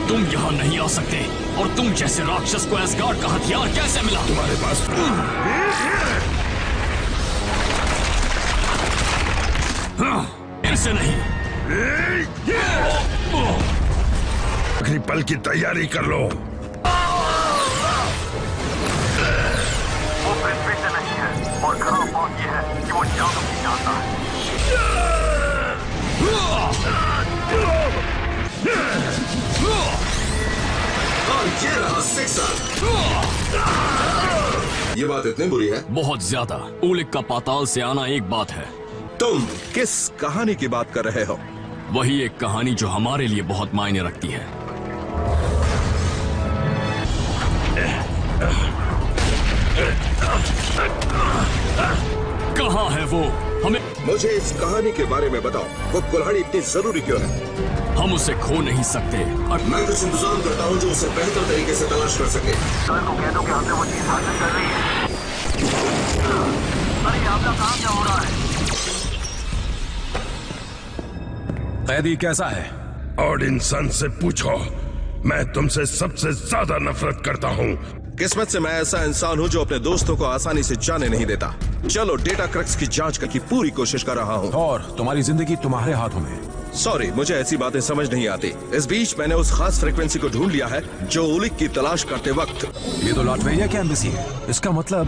तुम यहाँ नहीं आ सकते, और तुम जैसे राक्षस को एस्गार्ड का हथियार कैसे मिला? तुम्हारे पास ऐसे नहीं। आखिरी पल की तैयारी कर लो। वो पृथ्वी से नहीं है, और खराब बात यह है कि वो जादू भी जानता है। और ये रहा सिक्सर। ये बात इतनी बुरी है? बहुत ज्यादा। उलिक का पाताल से आना एक बात है। तुम किस कहानी की बात कर रहे हो? वही एक कहानी जो हमारे लिए बहुत मायने रखती है। कहाँ है वो? हमें मुझे इस कहानी के बारे में बताओ। वो कुल्हाड़ी इतनी जरूरी क्यों है? हम उसे खो नहीं सकते। मैं कुछ इंतजाम करता हूँ जो उसे बेहतर तरीके से तलाश कर सके। कल को कह दो कि हमने वो चीज हासिल कर ली है। अरे आपका काम क्या हो रहा है? कैदी कैसा है? और इंसान से पूछो। मैं तुमसे सबसे ज्यादा नफरत करता हूँ। किस्मत से मैं ऐसा इंसान हूँ जो अपने दोस्तों को आसानी से जाने नहीं देता। चलो डेटा क्रक्स की जांच की पूरी कोशिश कर रहा हूँ। और तुम्हारी जिंदगी तुम्हारे हाथों में। सॉरी, मुझे ऐसी बातें समझ नहीं आती। इस बीच मैंने उस खास फ्रीक्वेंसी को ढूंढ लिया है जो उलिक की तलाश करते वक्त। ये तो लाटवेरिया की एम्बेसी है। इसका मतलब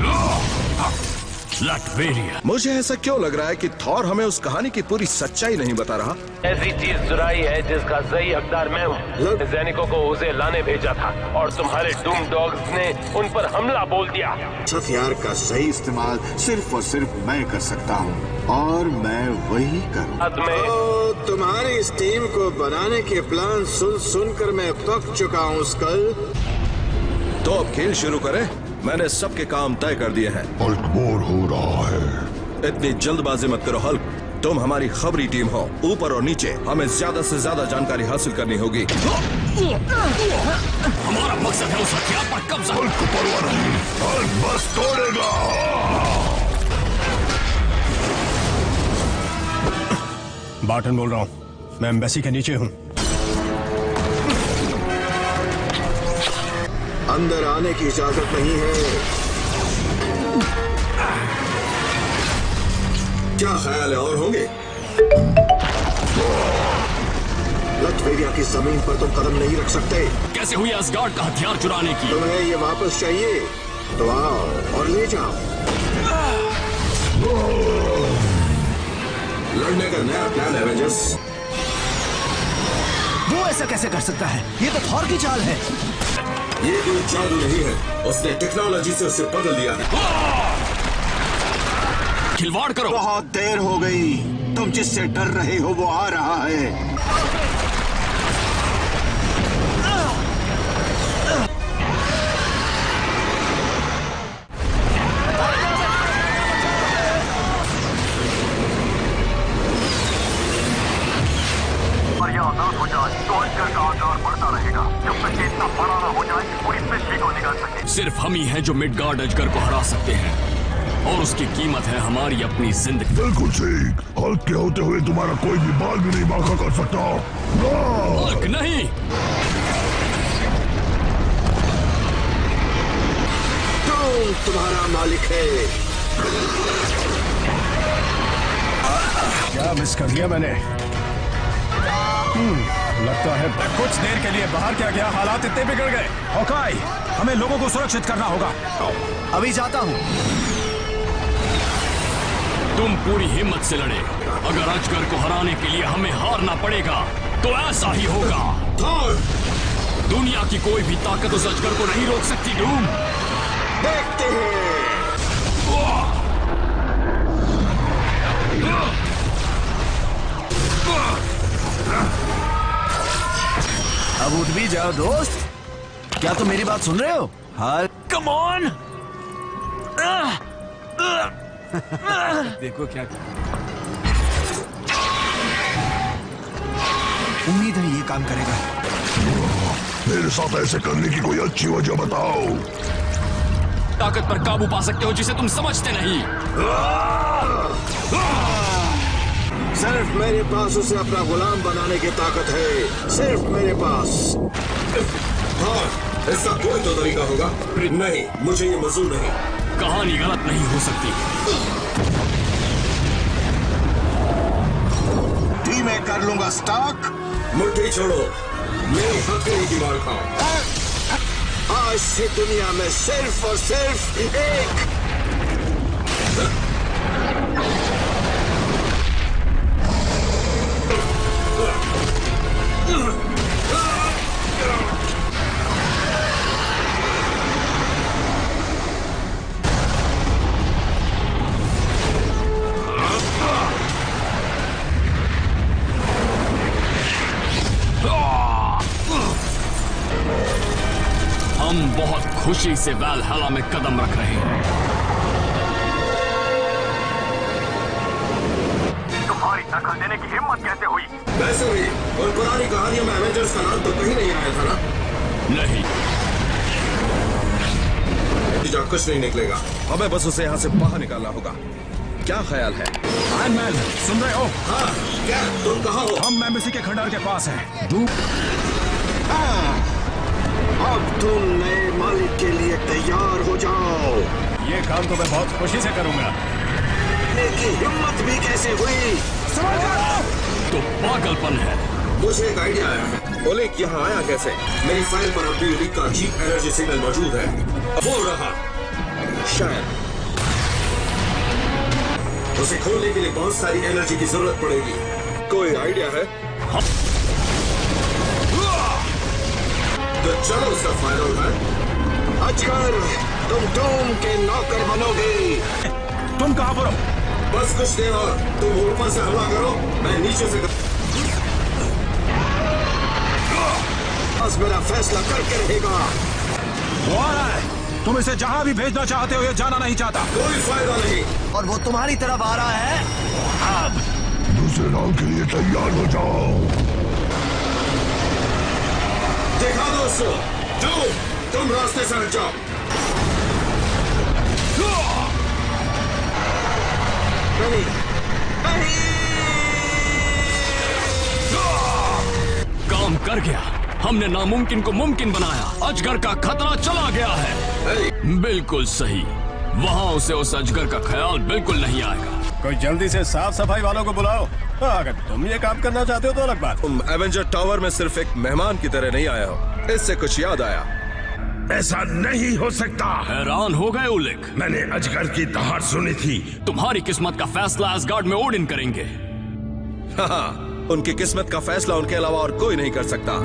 लाटवेरिया। मुझे ऐसा क्यों लग रहा है कि थॉर हमें उस कहानी की पूरी सच्चाई नहीं बता रहा? ऐसी चीज चुराई है जिसका सही हकदार मैं हूँ। सैनिकों को उसे लाने भेजा था, और तुम्हारे डूम डॉग्स ने उन पर हमला बोल दिया। हथियार का सही इस्तेमाल सिर्फ और सिर्फ मैं कर सकता हूँ, और मैं वही करूँ। तुम्हारी इस टीम को बनाने के प्लान सुनकर मैं पक चुका हूँ स्कल। तो अब खेल शुरू करें। मैंने सबके काम तय कर दिए हैं। हल्क बोर हो रहा है। इतनी जल्दबाजी मत करो हल्क। तुम हमारी खबरी टीम हो। ऊपर और नीचे हमें ज्यादा से ज्यादा जानकारी हासिल करनी होगी। हमारा मकसद है उस हथियार पर कब्जा। हल्क को परवाह नहीं, हल्क बस तोड़ेगा। बार्टन बोल रहा हूँ। मैं एम्बेसी के नीचे हूँ। अंदर आने की इजाजत नहीं है। क्या ख्याल है, और होंगे? लाटवेरिया की जमीन पर तुम कदम नहीं रख सकते। कैसे हुई एस्गार्ड का हथियार चुराने की? तुम्हें ये वापस चाहिए तो आओ और ले जाओ। लड़ने का नया प्लान एवेंजर्स। वो ऐसा कैसे कर सकता है? ये तो थॉर की चाल है। ये कोई जादू नहीं है, उसने टेक्नोलॉजी से उसे बदल दिया है। खिलवाड़ करो। बहुत देर हो गई। तुम जिससे डर रहे हो वो आ रहा है। और यह आजाद हो जाए तो अंजर का आकार बढ़ता रहेगा जब तक ये इतना बड़ा ना हो जाए और इससे शी को निकाल सके। सिर्फ हम ही हैं जो मिडगार्ड अजगर को हरा सकते हैं, और उसकी कीमत है हमारी अपनी जिंदगी। बिल्कुल ठीक। हल्क के होते हुए तुम्हारा कोई भी बाल भी नहीं बांका कर सकता। हल्क नहीं। तुम्हारा मालिक है। क्या मिस कर दिया मैंने? लगता है कुछ देर के लिए बाहर क्या गया, हालात इतने बिगड़ गए। हॉकाई, हमें लोगों को सुरक्षित करना होगा। अभी जाता हूँ। तुम पूरी हिम्मत से लड़े। अगर अजगर को हराने के लिए हमें हारना पड़ेगा तो ऐसा ही होगा। दुनिया की कोई भी ताकत उस अजगर को नहीं रोक सकती। डूम, देखते हैं। अब उठ भी जाओ दोस्त। क्या तुम मेरी बात सुन रहे हो? हाँ, कम ऑन। देखो क्या। उम्मीद है ये काम करेगा। मेरे साथ ऐसे करने की कोई अच्छी वजह बताओ। ताकत पर काबू पा सकते हो जिसे तुम समझते नहीं। सिर्फ मेरे पास उसे अपना गुलाम बनाने की ताकत है, सिर्फ मेरे पास। हाँ, इसका कोई तो तरीका होगा। नहीं, मुझे ये मंजूर नहीं। कहानी गलत नहीं हो सकती। मैं कर लूंगा स्टार्क। मुट्ठी छोड़ो, मेरी हथेली की मार खाओ। आज से दुनिया में सिर्फ और सिर्फ एक। हम बहुत खुशी से वैलहला में कदम रख रहे हैं। तुम्हारी दखल देने की हिम्मत कैसे हुई? वैसे भी और पुरानी कहानियों में एवेंजर्स का नाम तो कहीं नहीं आया था ना? नहीं, कुछ नहीं निकलेगा। हमें बस उसे यहाँ से बाहर निकालना होगा। क्या ख्याल है? आयरन मैन, सुन रहे हो? हाँ, क्या तुम कहाँ हो? हम मेम्बेसी के खंडार के पास हैं। अब तुम नए मालिक के लिए तैयार हो जाओ। ये काम तो मैं बहुत खुशी से करूंगा। की हिम्मत भी कैसे हुई? तो पागलपन है। मुझे एक आइडिया आया है। ओलिक यहाँ आया कैसे? मेरी फाइल पर अपनी ओलिक का चीप एनर्जी सिग्नल मौजूद है। वो रहा। शायद उसे खोलने के लिए बहुत सारी एनर्जी की जरूरत पड़ेगी। कोई आइडिया है? तो चलो उसका फायदा उठाएं। अजगर, तुम डूम के नौकर बनोगे। तुम कहाँ पर हो? बस कुछ देर और। तुम ऊपर से हमला करो, मैं नीचे से बस मेरा फैसला करके रहेगा। वो आ रहा है। तुम इसे जहाँ भी भेजना चाहते हो, ये जाना नहीं चाहता। कोई फायदा नहीं। और वो तुम्हारी तरफ आ रहा है। अब दूसरे राउंड के लिए तैयार हो जाओ। देखा दोस्तों, तुम रास्ते से हट जाओ। नहीं, नहीं। काम कर गया। हमने नामुमकिन को मुमकिन बनाया। अजगर का खतरा चला गया है। बिल्कुल सही। वहाँ उसे उस अजगर का ख्याल बिल्कुल नहीं आएगा। कोई जल्दी से साफ सफाई वालों को बुलाओ। अगर तुम ये काम करना चाहते हो तो अलग बात। तुम एवेंजर टावर में सिर्फ एक मेहमान की तरह नहीं आया हो। इससे कुछ याद आया। ऐसा नहीं हो सकता। हैरान हो गए ओलिक? मैंने अजगर की दहाड़ सुनी थी। तुम्हारी किस्मत का फैसला एसगार्ड में ओडिन करेंगे। हाँ, उनकी किस्मत का फैसला उनके अलावा और कोई नहीं कर सकता।